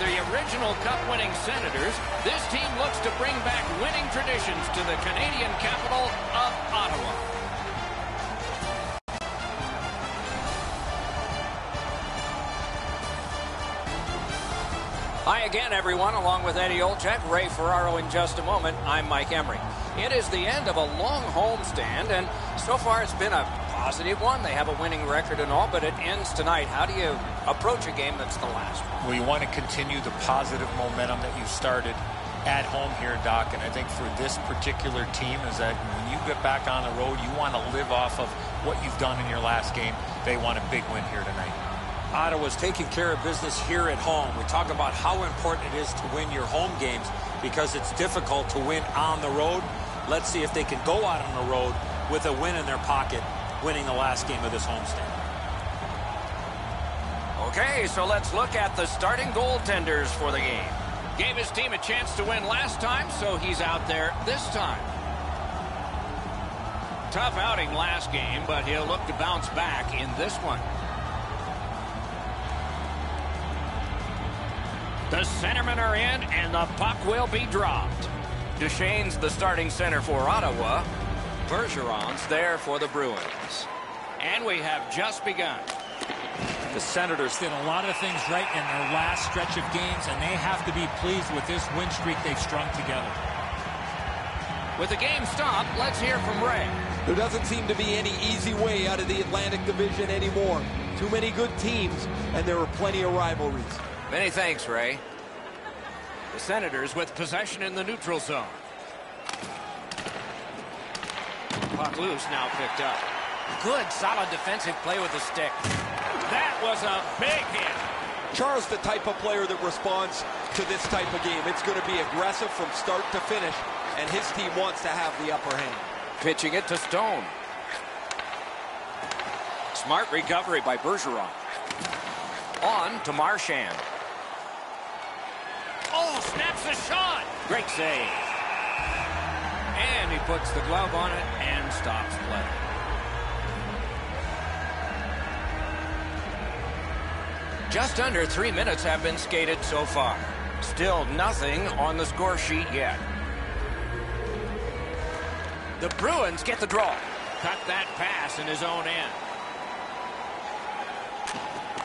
the original Cup-winning Senators, this team looks to bring back winning traditions to the Canadian capital of Ottawa. Hi again, everyone. Along with Eddie Olczyk, Ray Ferraro in just a moment. I'm Mike Emery. It is the end of a long homestand, and so far it's been a positive one. They have a winning record and all, but it ends tonight. How do you approach a game that's the last one? Well, you want to continue the positive momentum that you started at home here, Doc, and I think for this particular team is that when you get back on the road, you want to live off of what you've done in your last game. They want a big win here tonight. Ottawa's taking care of business here at home. We talk about how important it is to win your home games because it's difficult to win on the road. Let's see if they can go out on the road with a win in their pocket, winning the last game of this homestand. Okay, so let's look at the starting goaltenders for the game. Gave his team a chance to win last time, so he's out there this time. Tough outing last game, but he'll look to bounce back in this one. The centermen are in, and the puck will be dropped. Duchesne's the starting center for Ottawa. Bergeron's there for the Bruins. And we have just begun. The Senators did a lot of things right in their last stretch of games, and they have to be pleased with this win streak they've strung together. With the game stopped, let's hear from Ray. There doesn't seem to be any easy way out of the Atlantic Division anymore. Too many good teams, and there are plenty of rivalries. Many thanks, Ray. The Senators with possession in the neutral zone. Puck loose, now picked up. Good, solid defensive play with the stick. That was a big hit. Char's the type of player that responds to this type of game. It's going to be aggressive from start to finish, and his team wants to have the upper hand. Pitching it to Stone. Smart recovery by Bergeron. On to Marchand. Oh, snaps the shot. Great save. And he puts the glove on it and stops play. Just under 3 minutes have been skated so far. Still nothing on the score sheet yet. The Bruins get the draw. Cut that pass in his own end.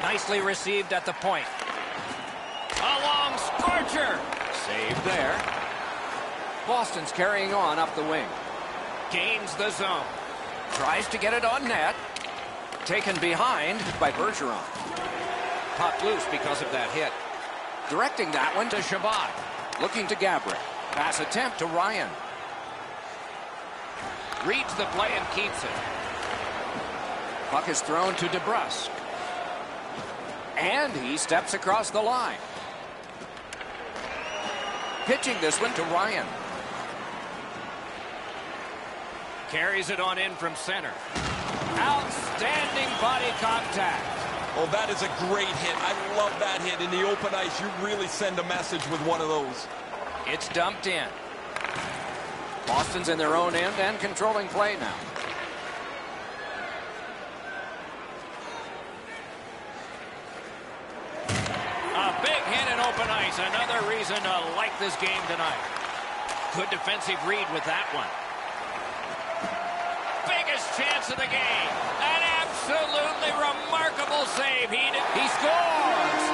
Nicely received at the point. A long scorcher. Saved there. Boston's carrying on up the wing. Gains the zone. Tries to get it on net. Taken behind by Bergeron. Puck loose because of that hit. Directing that one to Shabbat. Looking to Gabriel. Pass attempt to Ryan. Reads the play and keeps it. Puck is thrown to DeBrusque. And he steps across the line. Pitching this one to Ryan. Carries it on in from center. Outstanding body contact. Oh, that is a great hit. I love that hit. In the open ice, you really send a message with one of those. It's dumped in. Boston's in their own end and controlling play now. A big hit in open ice. Another reason to like this game tonight. Good defensive read with that one. Biggest chance of the game. An absolutely remarkable save. He scores!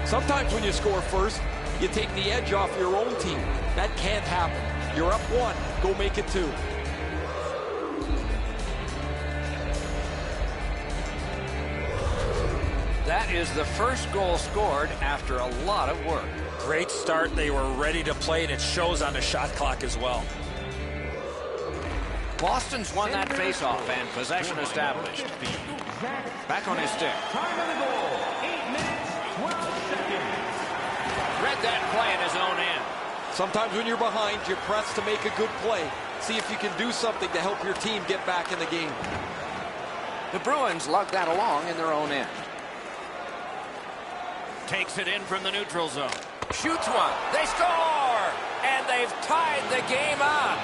Sometimes when you score first, you take the edge off your own team. That can't happen. You're up 1. Go make it 2. That is the first goal scored after a lot of work. Great start. They were ready to play, and it shows on the shot clock as well. Boston's won that faceoff and possession established. Back on his stick. Read that play in his own end. Sometimes when you're behind, you press to make a good play. See if you can do something to help your team get back in the game. The Bruins lug that along in their own end. Takes it in from the neutral zone. Shoots one. They score! And they've tied the game up.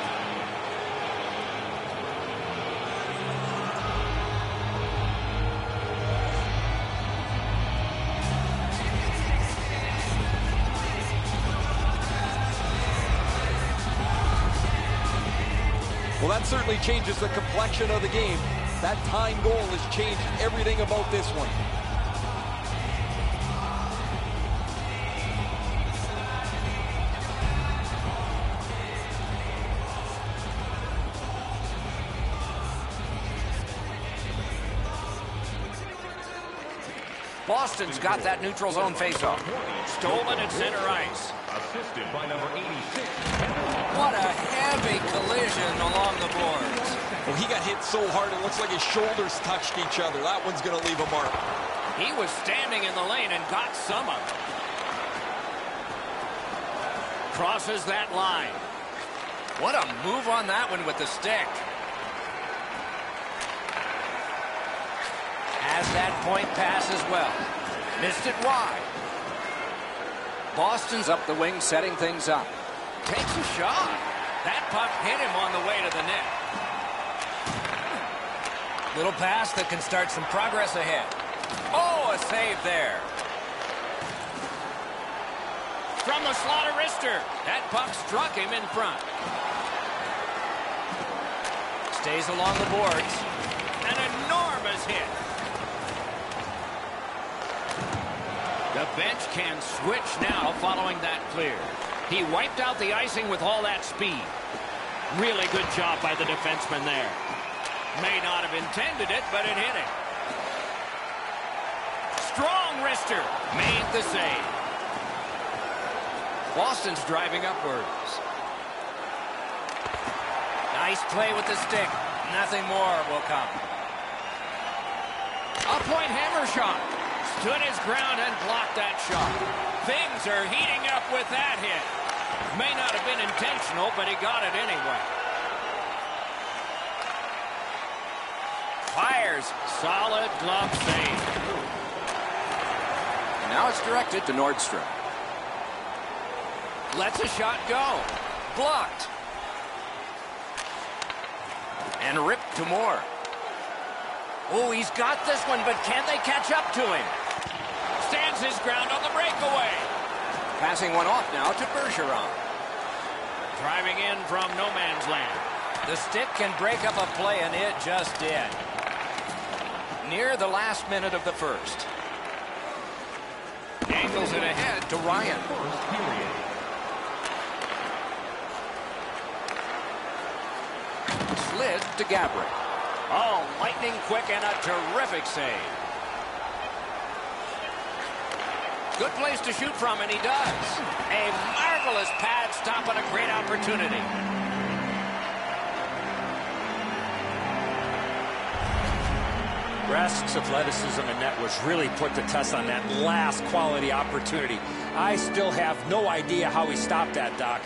Well, that certainly changes the complexion of the game. That tying goal has changed everything about this one. Boston's got that neutral zone faceoff. Stolen at center ice. Assisted by number 86. What a heavy collision along the boards. Well, he got hit so hard it looks like his shoulders touched each other. That one's going to leave a mark. He was standing in the lane and got some of it. Crosses that line. What a move on that one with the stick. Has that point pass as well. Missed it wide. Boston's up the wing, setting things up. Takes a shot. That puck hit him on the way to the net. Little pass that can start some progress ahead. Oh, a save there. From the slot of wrister. That puck struck him in front. Stays along the boards. An enormous hit. The bench can switch now following that clear. He wiped out the icing with all that speed. Really good job by the defenseman there. May not have intended it, but it hit him. Strong wrister. Made the save. Boston's driving upwards. Nice play with the stick. Nothing more will come. A point hammer shot. Stood his ground and blocked that shot. Things are heating up with that hit. May not have been intentional, but he got it anyway. Fires. Solid glove save. And now it's directed to Nordstrom. Lets a shot go. Blocked. And ripped to Moore. Oh, he's got this one, but can they catch up to him? Stands his ground on the breakaway. Passing one off now to Bergeron. Driving in from no man's land. The stick can break up a play, and it just did. Near the last minute of the first. Angles it ahead to Ryan. Slid to Gabrick. Oh, lightning quick and a terrific save. Good place to shoot from, and he does. A marvelous pad stop on a great opportunity. Rask's athleticism in net was really put to test on that last quality opportunity. I still have no idea how he stopped that, Doc.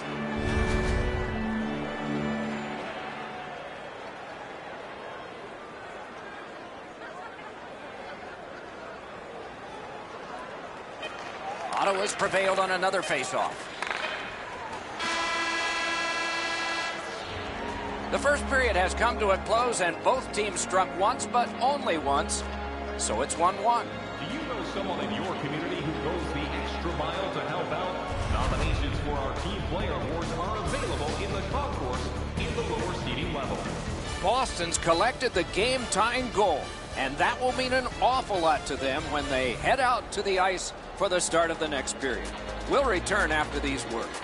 Ottawa's prevailed on another faceoff. The first period has come to a close, and both teams struck once, but only once. So it's 1-1. Do you know someone in your community who goes the extra mile to help out? Nominations for our Team Player Awards are available in the concourse in the lower seating level. Boston's collected the game-tying goal, and that will mean an awful lot to them when they head out to the ice for the start of the next period. We'll return after these words.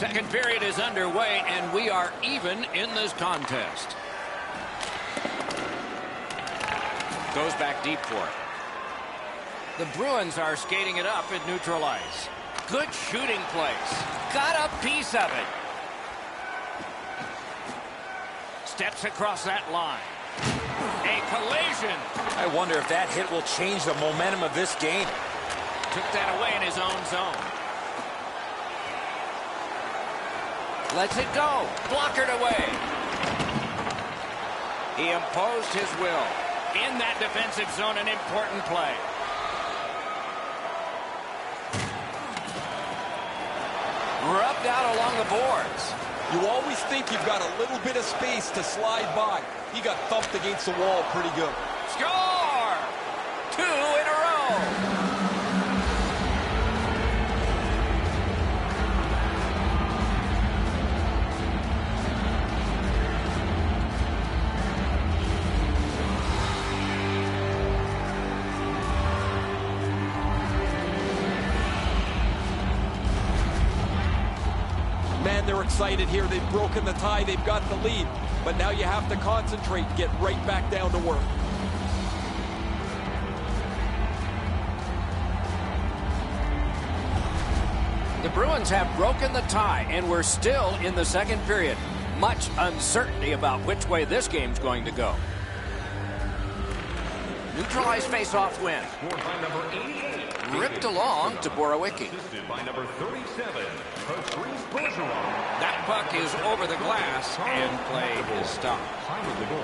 Second period is underway, and we are even in this contest. Goes back deep for it. The Bruins are skating it up at neutral ice. Good shooting place. Got a piece of it. Steps across that line. A collision. I wonder if that hit will change the momentum of this game. Took that away in his own zone. Lets it go. Blockered away. He imposed his will. In that defensive zone, an important play. Rubbed out along the boards. You always think you've got a little bit of space to slide by. He got thumped against the wall pretty good. Score! 2 in a row. Man, they're excited here. They've broken the tie. They've got the lead. But now you have to concentrate and get right back down to work. The Bruins have broken the tie, and we're still in the second period. Much uncertainty about which way this game's going to go. Neutralized face-off win. Scored by number 88. Ripped along to Borowicki. Assisted by number 37, Patrice Bergeron. That puck is over the glass, and play is stopped. Time of the goal,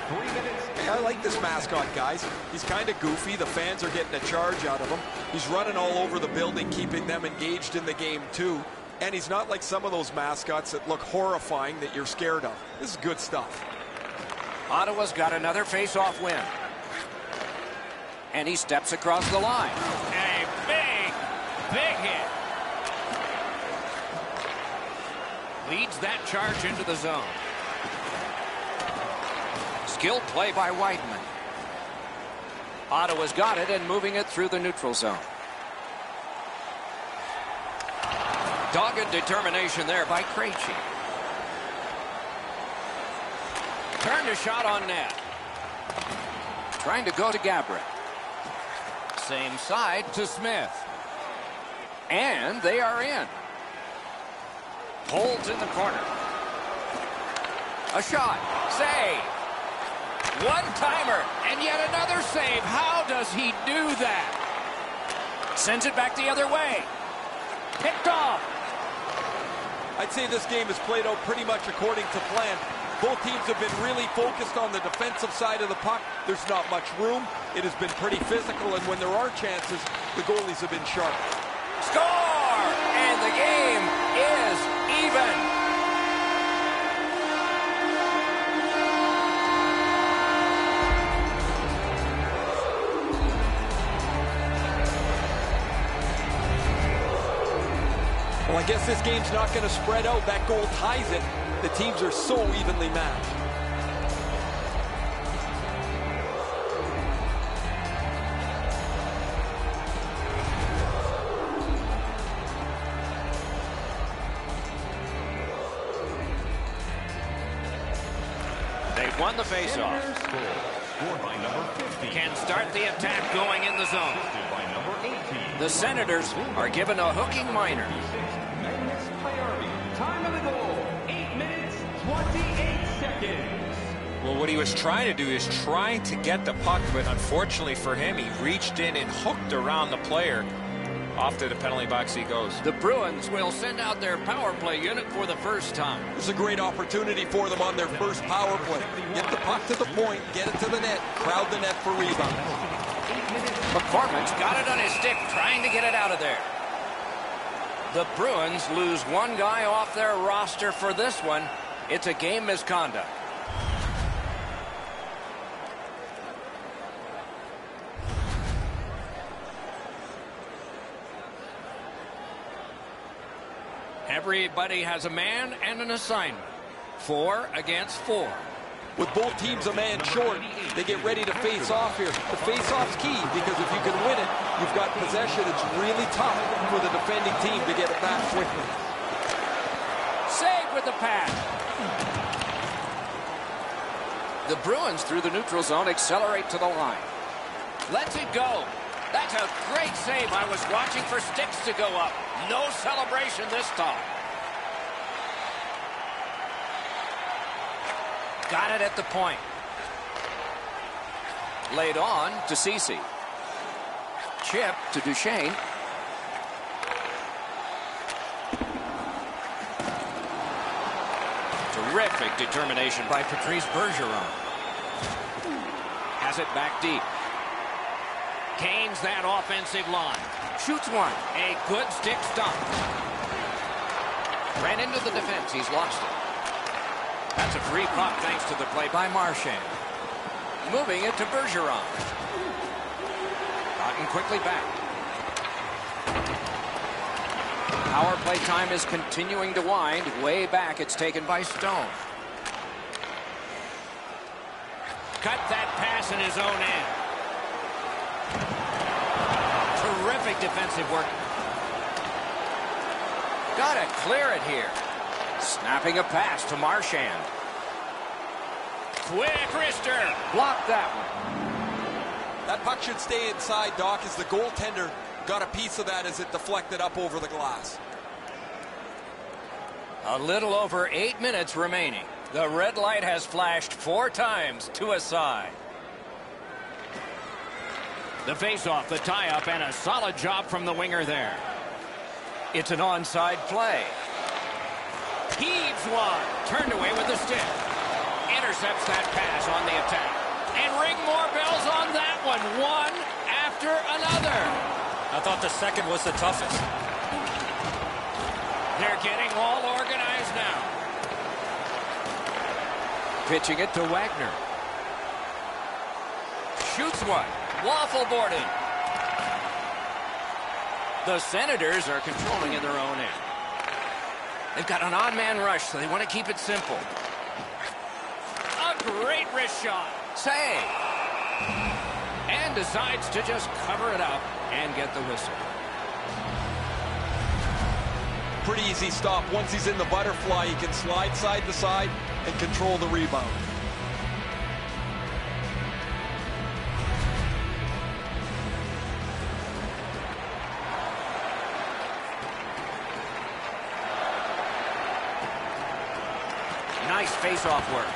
3 minutes. Hey, I like this mascot, guys. He's kind of goofy. The fans are getting a charge out of him. He's running all over the building, keeping them engaged in the game, too. And he's not like some of those mascots that look horrifying that you're scared of. This is good stuff. Ottawa's got another face-off win. And he steps across the line. A big hit. Leads that charge into the zone. Skilled play by Weidman. Ottawa's got it and moving it through the neutral zone. Dogged determination there by Krejci. Turned a shot on net. Trying to go to Gabrick. Same side to Smith. And they are in. Holds in the corner. A shot. Save. One-timer. And yet another save. How does he do that? Sends it back the other way. Picked off. I'd say this game is played out pretty much according to plan. Both teams have been really focused on the defensive side of the puck. There's not much room. It has been pretty physical, and when there are chances, the goalies have been sharp. Score! And the game is even. Well, I guess this game's not going to spread out. That goal ties it. The teams are so evenly matched. They've won the faceoff. Scored by number 50. Can start the attack going in the zone. Assisted by number 18. The Senators are given a hooking minor. Magnus Priority. Time of the goal, 8 minutes, 28 seconds. Well, what he was trying to do is trying to get the puck, but unfortunately for him, he reached in and hooked around the player. Off to the penalty box he goes. The Bruins will send out their power play unit for the first time. It's a great opportunity for them on their first power play. Get the puck to the point, get it to the net, crowd the net for rebounds. McCormick's got it on his stick, trying to get it out of there. The Bruins lose one guy off their roster for this one. It's a game misconduct. Everybody has a man and an assignment. 4 against 4. With both teams a man short, they get ready to face off here. The face-off's key, because if you can win it, you've got possession. It's really tough for the defending team to get it back quickly. the pass. The Bruins through the neutral zone accelerate to the line. Lets it go. That's a great save. I was watching for sticks to go up. No celebration this time. Got it at the point. Laid on to Ceci. Chip to Duchesne. Terrific determination by Patrice Bergeron. Has it back deep. Gains that offensive line. Shoots one. A good stick stop. Ran into the defense. He's lost it. That's a free puck thanks to the play by Marchand. Moving it to Bergeron. Gotten quickly back. Power play time is continuing to wind. Way back, it's taken by Stone. Cut that pass in his own end. Terrific defensive work. Gotta clear it here. Snapping a pass to Marchand. Quick wrister. Blocked that one. That puck should stay inside, Doc, as the goaltender got a piece of that as it deflected up over the glass. A little over 8 minutes remaining. The red light has flashed 4 times to a side. The face-off, the tie-up, and a solid job from the winger there. It's an onside play. Heaves one. Turned away with the stick. Intercepts that pass on the attack. And ring more bells on that one. One after another. I thought the second was the toughest. They're getting all organized now. Pitching it to Wagner. Shoots one. Waffle boarding. The Senators are controlling in their own end. They've got an odd-man rush, so they want to keep it simple. A great wrist shot. Save. And decides to just cover it up and get the whistle. Pretty easy stop. Once he's in the butterfly, he can slide side to side and control the rebound. Nice face-off work.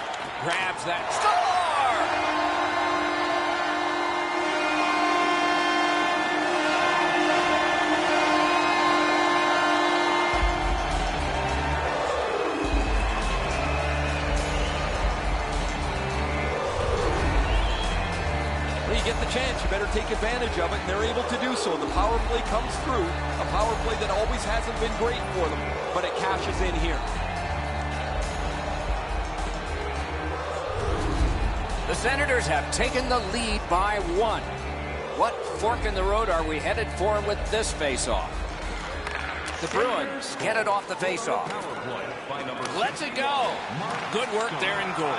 Grabs that. Score! When you get the chance, you better take advantage of it, and they're able to do so. The power play comes through. A power play that always hasn't been great for them, but it cashes in here. The Senators have taken the lead by 1. What fork in the road are we headed for with this face-off? The Bruins get it off the face-off. Lets it go. Good work there in goal.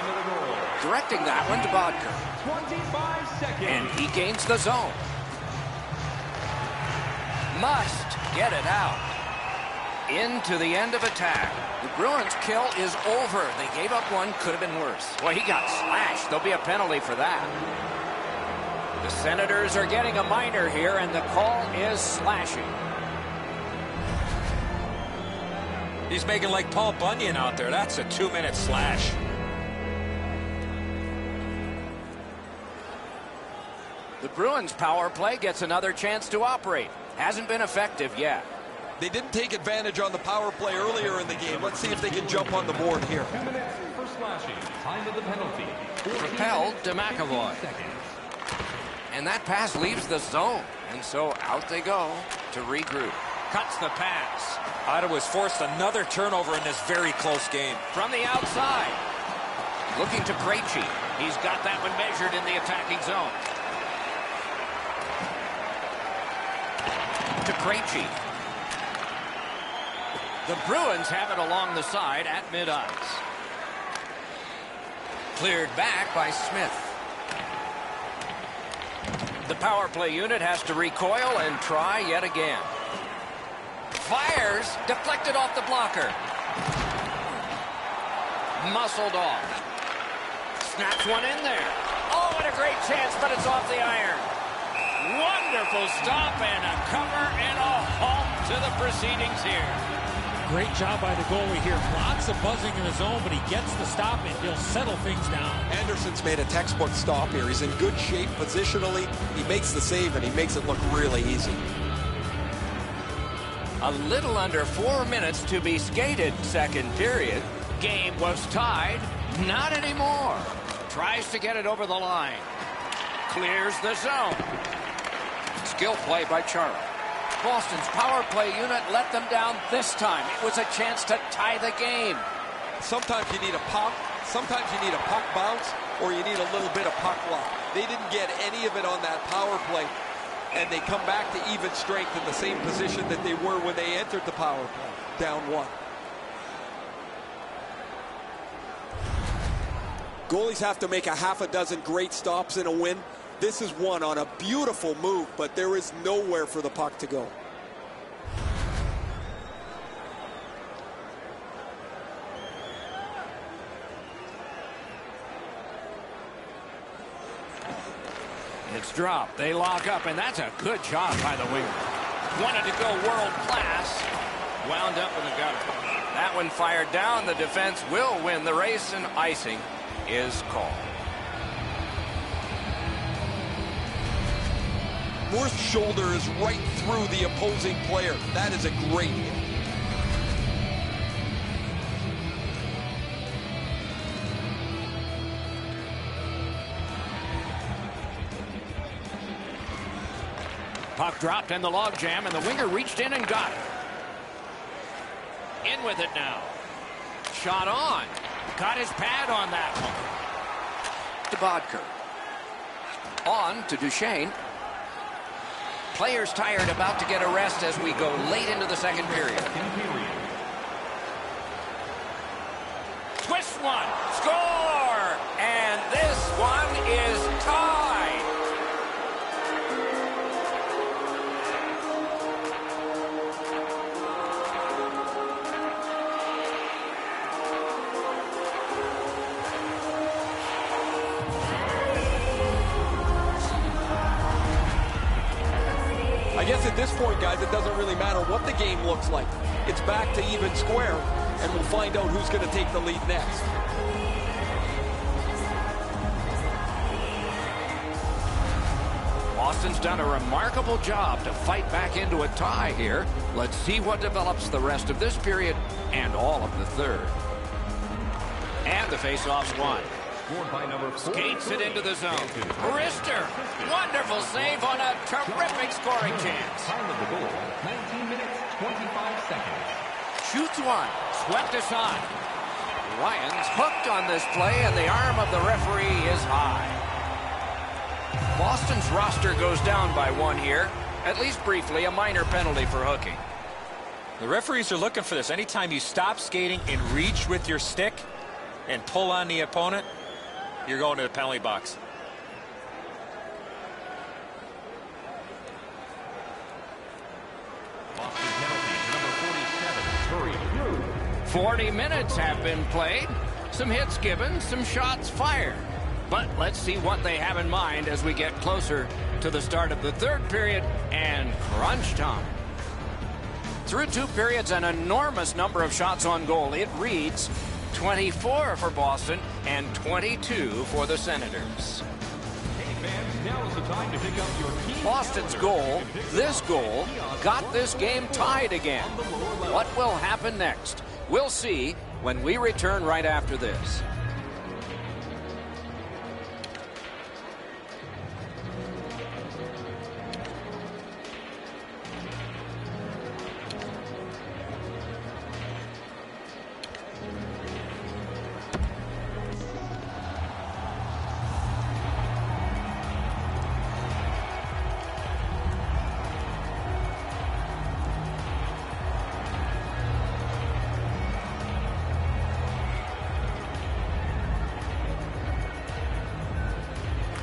Directing that one to Bodker. 25 seconds. And he gains the zone. Must get it out. Into the end of attack. The Bruins' kill is over. They gave up one, could have been worse. Well, he got slashed. There'll be a penalty for that. The Senators are getting a minor here, and the call is slashing. He's making like Paul Bunyan out there. That's a 2-minute slash. The Bruins' power play gets another chance to operate. Hasn't been effective yet. They didn't take advantage on the power play earlier in the game. Let's see if they can jump on the board here. 2 minutes for slashing. Time of the penalty. Propelled to McAvoy. And that pass leaves the zone. And so out they go to regroup. Cuts the pass. Ottawa's forced another turnover in this very close game. From the outside. Looking to Krejci. He's got that one measured in the attacking zone. To Krejci. The Bruins have it along the side at mid-ice. Cleared back by Smith. The power play unit has to recoil and try yet again. Fires, deflected off the blocker. Muscled off. Snaps one in there. Oh, what a great chance, but it's off the iron. Wonderful stop and a cover and a halt to the proceedings here. Great job by the goalie here. Lots of buzzing in the zone, but he gets the stop and he'll settle things down. Anderson's made a textbook stop here. He's in good shape positionally. He makes the save and he makes it look really easy. A little under 4 minutes to be skated, second period. Game was tied. Not anymore. Tries to get it over the line. Clears the zone. Skill play by Charlie. Boston's power play unit let them down this time. It was a chance to tie the game. Sometimes you need a pop. Sometimes you need a puck bounce, or you need a little bit of puck luck. They didn't get any of it on that power play, and they come back to even strength in the same position that they were when they entered the power play, down one. Goalies have to make a half a dozen great stops in a win. This is one on a beautiful move, but there is nowhere for the puck to go. It's dropped. They lock up, and that's a good job by the winger. Wanted to go world class. Wound up in the gutter. That one fired down. The defense will win the race, and icing is called. Moore's shoulder is right through the opposing player. That is a great hit. Puck dropped in the logjam, and the winger reached in and got it. In with it now. Shot on. Got his pad on that one. To Bodker. On to Duchesne. Players tired, about to get a rest as we go late into the second period. Twist one. Score! And this one is tied. I guess at this point, guys, it doesn't really matter what the game looks like. It's back to even square, and we'll find out who's going to take the lead next. Boston's done a remarkable job to fight back into a tie here. Let's see what develops the rest of this period and all of the third. And the faceoff's won. Skates it into the zone. Rister, wonderful save on a terrific scoring chance. Time of the goal, 19 minutes, 25 seconds. Shoots one, swept aside. Ryan's hooked on this play, and the arm of the referee is high. Boston's roster goes down by one here. At least briefly, a minor penalty for hooking. The referees are looking for this. Anytime you stop skating and reach with your stick and pull on the opponent, you're going to the penalty box. Boston penalty, number 47, hurry. 40 minutes have been played. Some hits given, some shots fired. But let's see what they have in mind as we get closer to the start of the third period and crunch time. Through two periods, an enormous number of shots on goal. It reads 24 for Boston and 22 for the Senators. Hey fans, now is the time to pick up your team. Boston's goal, this goal, got this game tied again. What will happen next? We'll see when we return right after this.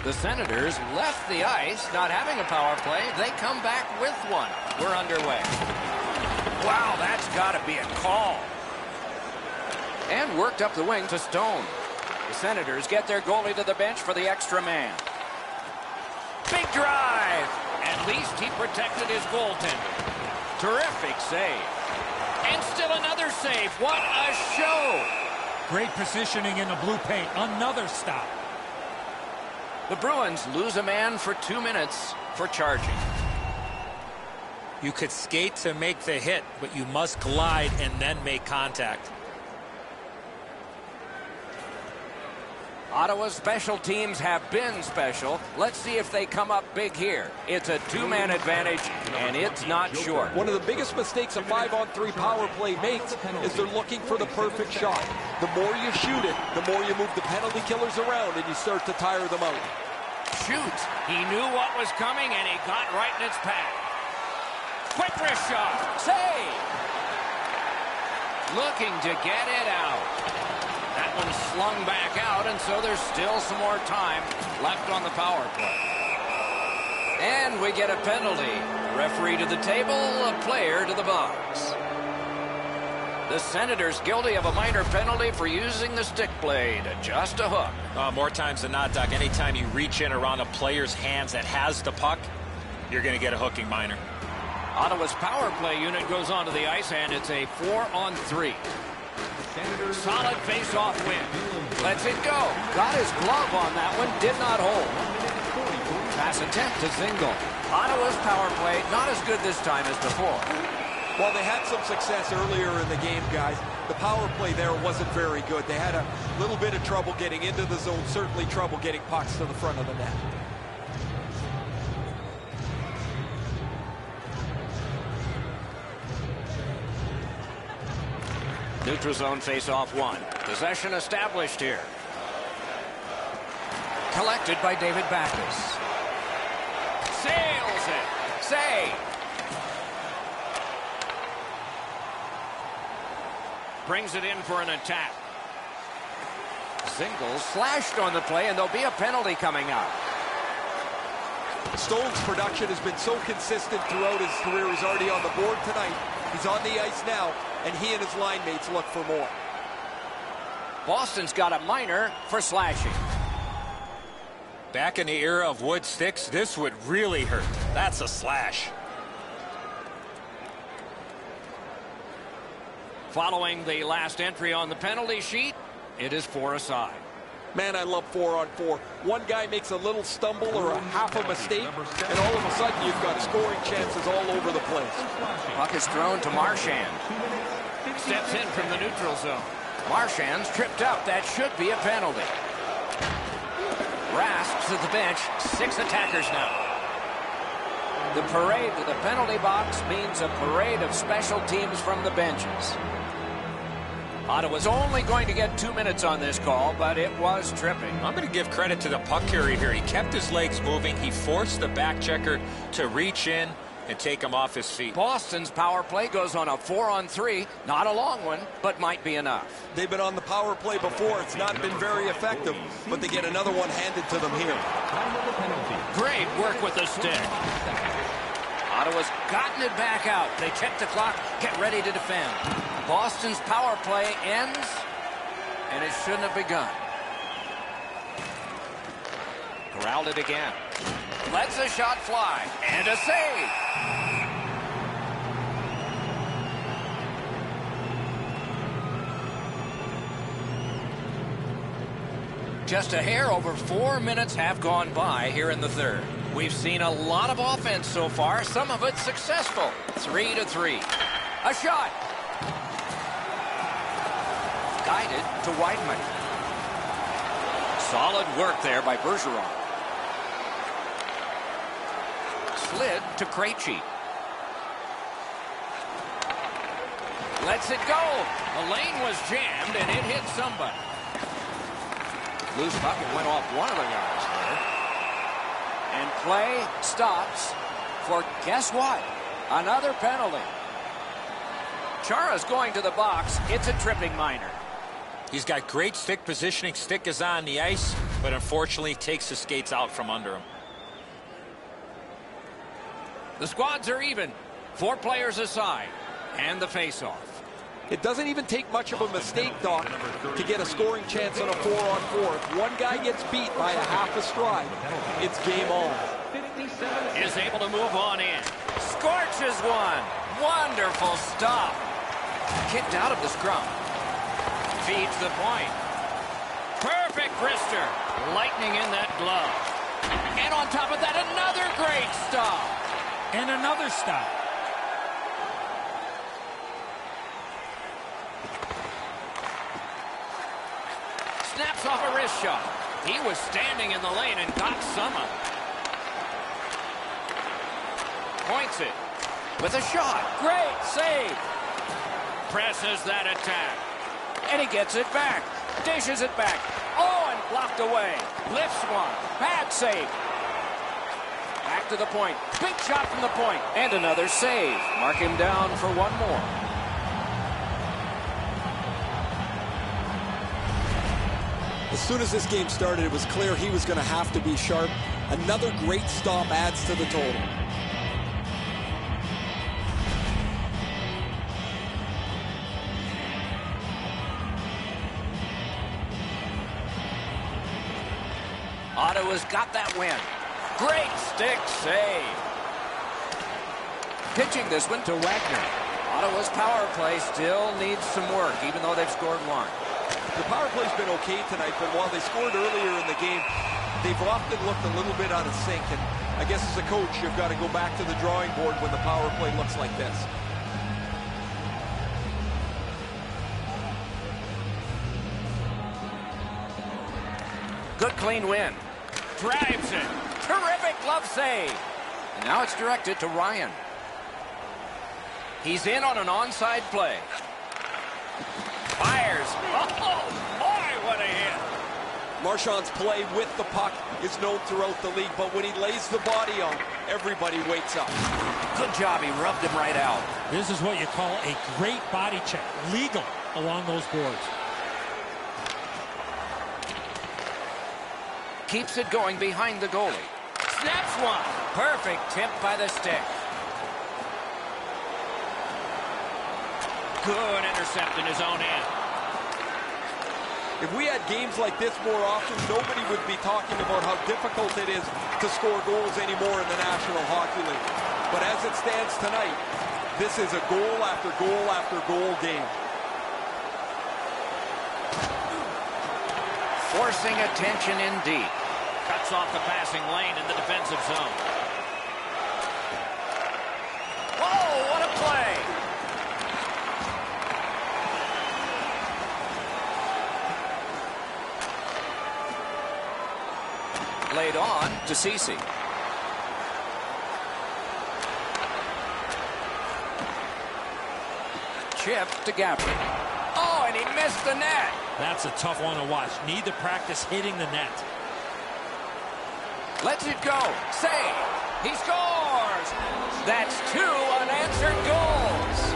The Senators left the ice, not having a power play. They come back with one. We're underway. Wow, that's got to be a call. And worked up the wing to Stone. The Senators get their goalie to the bench for the extra man. Big drive. At least he protected his goaltender. Terrific save. And still another save. What a show. Great positioning in the blue paint. Another stop. The Bruins lose a man for 2 minutes for charging. You could skate to make the hit, but you must glide and then make contact. Ottawa's special teams have been special. Let's see if they come up big here. It's a two-man advantage, and it's not short. One of the biggest mistakes a 5-on-3 power play makes is they're looking for the perfect shot. The more you shoot it, the more you move the penalty killers around, and you start to tire them out. Shoots. He knew what was coming, and he got right in its path. Quick wrist shot. Save. Looking to get it out. That one slung back out, and so there's still some more time left on the power play. And we get a penalty. Referee to the table, a player to the box. The Senators guilty of a minor penalty for using the stick blade. Just a hook. More times than not, Doc, anytime you reach in around a player's hands that has the puck, you're going to get a hooking minor. Ottawa's power play unit goes onto the ice, and it's a 4-on-3. Solid face-off win. Lets it go. Got his glove on that one. Did not hold. Pass attempt to Zingle. Ottawa's power play not as good this time as before. While they had some success earlier in the game, guys, the power play there wasn't very good. They had a little bit of trouble getting into the zone, certainly trouble getting pucks to the front of the net. Neutral zone face-off one. Possession established here. Collected by David Backus. Sails it. Save. Brings it in for an attack. Zingle slashed on the play, and there'll be a penalty coming out. Stone's production has been so consistent throughout his career. He's already on the board tonight. He's on the ice now, and he and his line mates look for more. Boston's got a minor for slashing. Back in the era of wood sticks, this would really hurt. That's a slash. Following the last entry on the penalty sheet, it is 4 aside. Man, I love 4-on-4. One guy makes a little stumble or a half a mistake, and all of a sudden you've got scoring chances all over the place. Puck is thrown to Marchand. Steps in from the neutral zone. Marchand's tripped up. That should be a penalty. Rask's at the bench. 6 attackers now. The parade to the penalty box means a parade of special teams from the benches. Ottawa's only going to get 2 minutes on this call, but it was tripping. I'm going to give credit to the puck carrier here. He kept his legs moving. He forced the back checker to reach in and take him off his feet. Boston's power play goes on a 4-on-3. Not a long one, but might be enough. They've been on the power play before. It's not been very effective, but they get another one handed to them here. Great work with the stick. Ottawa's gotten it back out. They check the clock, get ready to defend. Boston's power play ends, and it shouldn't have begun. Corralled it again. Lets a shot fly, and a save. Just a hair over 4 minutes have gone by here in the third. We've seen a lot of offense so far, some of it successful. 3-3. A shot. Guided to Weidman. Solid work there by Bergeron. Slid to Krejci. Lets it go. The lane was jammed, and it hit somebody. Loose puck, it went off one of the guys there. And play stops for, guess what? Another penalty. Chara's going to the box. It's a tripping minor. He's got great stick positioning. Stick is on the ice, but unfortunately takes the skates out from under him. The squads are even. 4 players aside. And the face-off. It doesn't even take much of a mistake, Doc, to get a scoring chance on a 4-on-4. If one guy gets beat by a half a stride, it's game on. Is able to move on in. Scorches one. Wonderful stop. Kicked out of the scrum. Feeds the point. Perfect wrister. Lightning in that glove. And on top of that, another great stop. And another stop. Snaps off a wrist shot. He was standing in the lane and got some up. Points it with a shot. Great save. Presses that attack. And he gets it back. Dishes it back. Oh, and blocked away. Lifts one. Bad save. Back to the point. Big shot from the point. And another save. Mark him down for one more. As soon as this game started, it was clear he was going to have to be sharp. Another great stop adds to the total. Ottawa's got that win. Great stick save. Pitching this one to Wagner. Ottawa's power play still needs some work, even though they've scored one. The power play's been okay tonight, but while they scored earlier in the game, they've often looked a little bit out of sync. And I guess as a coach, you've got to go back to the drawing board when the power play looks like this. Good clean win. Drives it. Terrific glove save. And now it's directed to Ryan. He's in on an onside play. Fires. Oh, boy, what a hit. Marchand's play with the puck is known throughout the league, but when he lays the body on, everybody wakes up. Good job. He rubbed him right out. This is what you call a great body check. Legal along those boards. Keeps it going behind the goalie. Snaps one. Perfect tip by the stick. Good intercept in his own end. If we had games like this more often, nobody would be talking about how difficult it is to score goals anymore in the National Hockey League. But as it stands tonight, this is a goal after goal after goal game. Forcing attention in deep. Cuts off the passing lane in the defensive zone. Whoa, what a play! Laid on to Ceci. Chip to Gabriel. Oh, and he missed the net. That's a tough one to watch. Need to practice hitting the net. Lets it go. Save. He scores. That's 2 unanswered goals.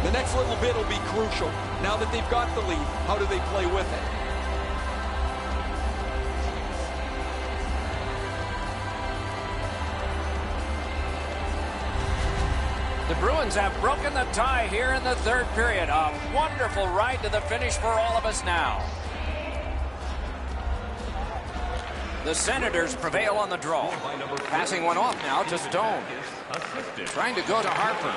The next little bit will be crucial. Now that they've got the lead, how do they play with it? The Bruins have broken the tie here in the third period. A wonderful ride to the finish for all of us now. The Senators prevail on the draw. Passing one off now to Stone. Trying to go to Harper.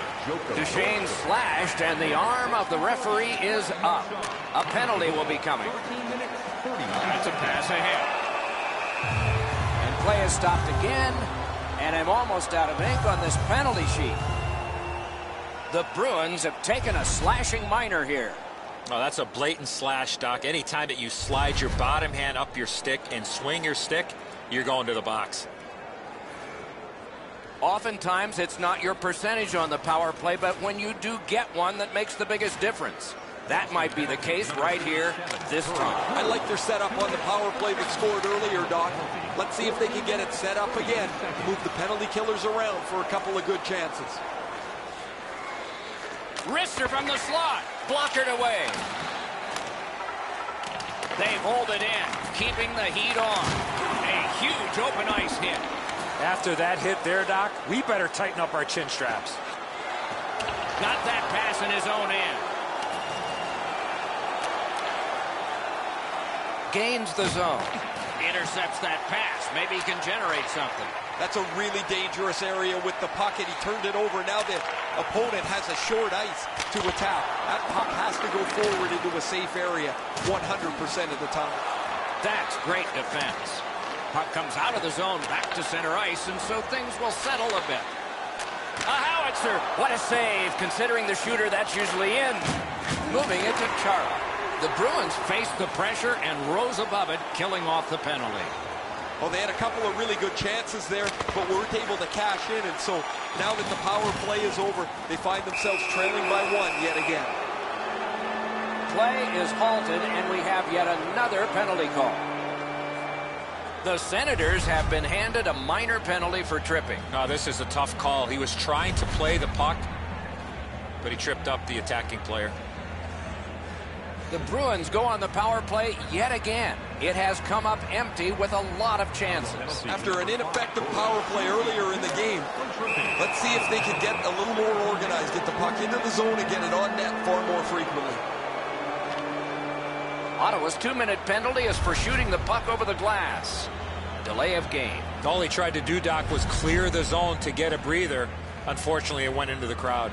Duchesne slashed, and the arm of the referee is up. A penalty will be coming. That's a pass ahead. And play is stopped again. And I'm almost out of ink on this penalty sheet. The Bruins have taken a slashing minor here. Oh, that's a blatant slash, Doc. Anytime that you slide your bottom hand up your stick and swing your stick, you're going to the box. Oftentimes, it's not your percentage on the power play, but when you do get one, that makes the biggest difference. That might be the case right here this time. I like their setup on the power play that scored earlier, Doc. Let's see if they can get it set up again. Move the penalty killers around for a couple of good chances. Wrister from the slot. Blockered away. They've hold it in, keeping the heat on. A huge open ice hit. After that hit there, Doc, we better tighten up our chin straps. Got that pass in his own end. Gains the zone. Intercepts that pass. Maybe he can generate something. That's a really dangerous area with the puck, and he turned it over. Now the opponent has a short ice to attack. That puck has to go forward into a safe area 100% of the time. That's great defense. Puck comes out of the zone, back to center ice, and so things will settle a bit. A howitzer. What a save, considering the shooter that's usually in. Moving it to Charlie. The Bruins faced the pressure and rose above it, killing off the penalty. Well, they had a couple of really good chances there, but weren't able to cash in, and so now that the power play is over, they find themselves trailing by one yet again. Play is halted, and we have yet another penalty call. The Senators have been handed a minor penalty for tripping. No, this is a tough call. He was trying to play the puck, but he tripped up the attacking player. The Bruins go on the power play yet again. It has come up empty with a lot of chances. After an ineffective power play earlier in the game, let's see if they can get a little more organized, get the puck into the zone and get it on net far more frequently. Ottawa's 2-minute penalty is for shooting the puck over the glass. Delay of game. All he tried to do, Doc, was clear the zone to get a breather. Unfortunately, it went into the crowd.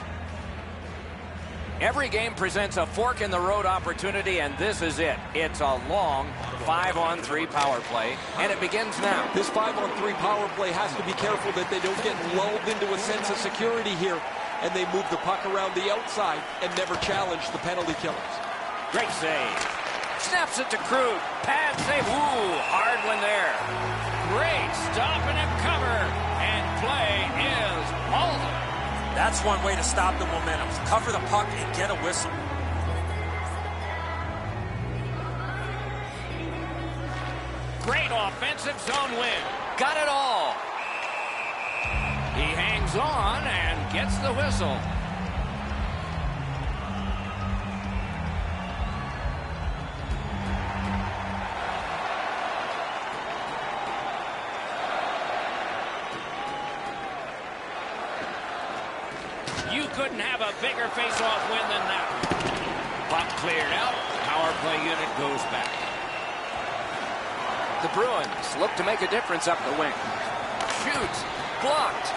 Every game presents a fork-in-the-road opportunity, and this is it. It's a long 5-on-3 power play, and it begins now. This 5-on-3 power play has to be careful that they don't get lulled into a sense of security here, and they move the puck around the outside and never challenge the penalty killers. Great save. Snaps it to Krug. Pad save. Ooh, hard one there. Great stop and a cover, and play is halted. That's one way to stop the momentum. Cover the puck and get a whistle. Great offensive zone win. Got it all. He hangs on and gets the whistle. You couldn't have a bigger face-off win than that. Puck cleared out. Power play unit goes back. The Bruins look to make a difference up the wing. Shoots. Blocked.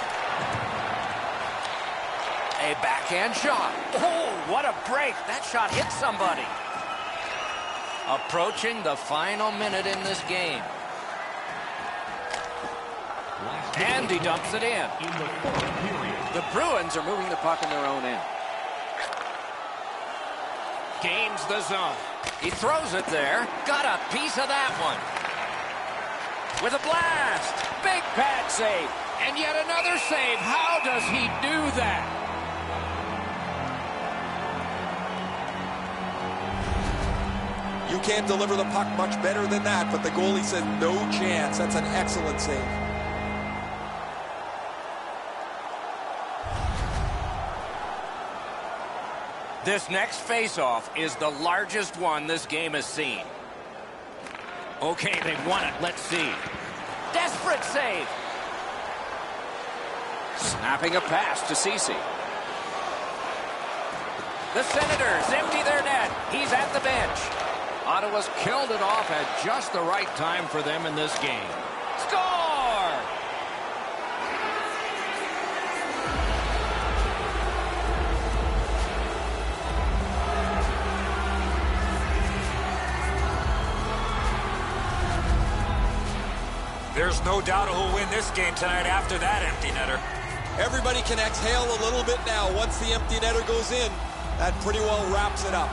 A backhand shot. Oh, what a break. That shot hit somebody. Approaching the final minute in this game. And he dumps it in. The Bruins are moving the puck in their own end. Gains the zone. He throws it there. Got a piece of that one. With a blast. Big pad save. And yet another save. How does he do that? You can't deliver the puck much better than that, but the goalie said no chance. That's an excellent save. This next face-off is the largest one this game has seen. Okay, they've won it. Let's see. Desperate save. Snapping a pass to Ceci. The Senators empty their net. He's at the bench. Ottawa's killed it off at just the right time for them in this game. Score! There's no doubt who'll win this game tonight after that empty netter. Everybody can exhale a little bit now. Once the empty netter goes in, that pretty well wraps it up.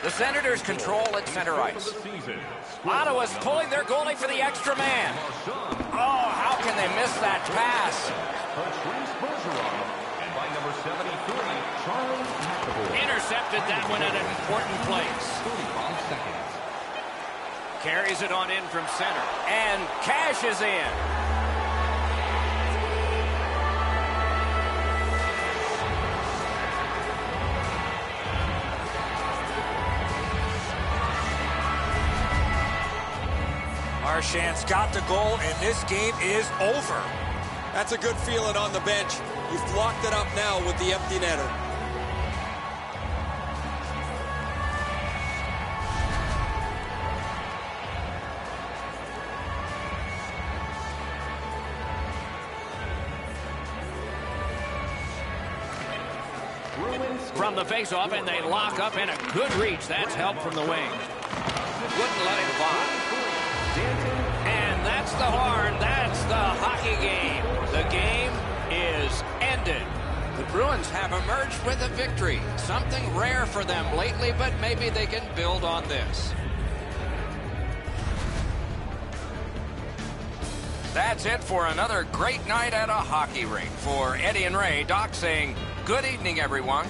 The Senators control at center ice. Ottawa's pulling their goalie for the extra man. Oh, how can they miss that pass? Intercepted that one at an important place. Carries it on in from center and cashes in. Marchand's got the goal, and this game is over. That's a good feeling on the bench. You've locked it up now with the empty netter. From the face-off, and they lock up in a good reach. That's help from the wing. Wouldn't let him fly. And that's the horn. That's the hockey game. The game is ended. The Bruins have emerged with a victory. Something rare for them lately, but maybe they can build on this. That's it for another great night at a hockey rink. For Eddie and Ray, Doc saying good evening, everyone.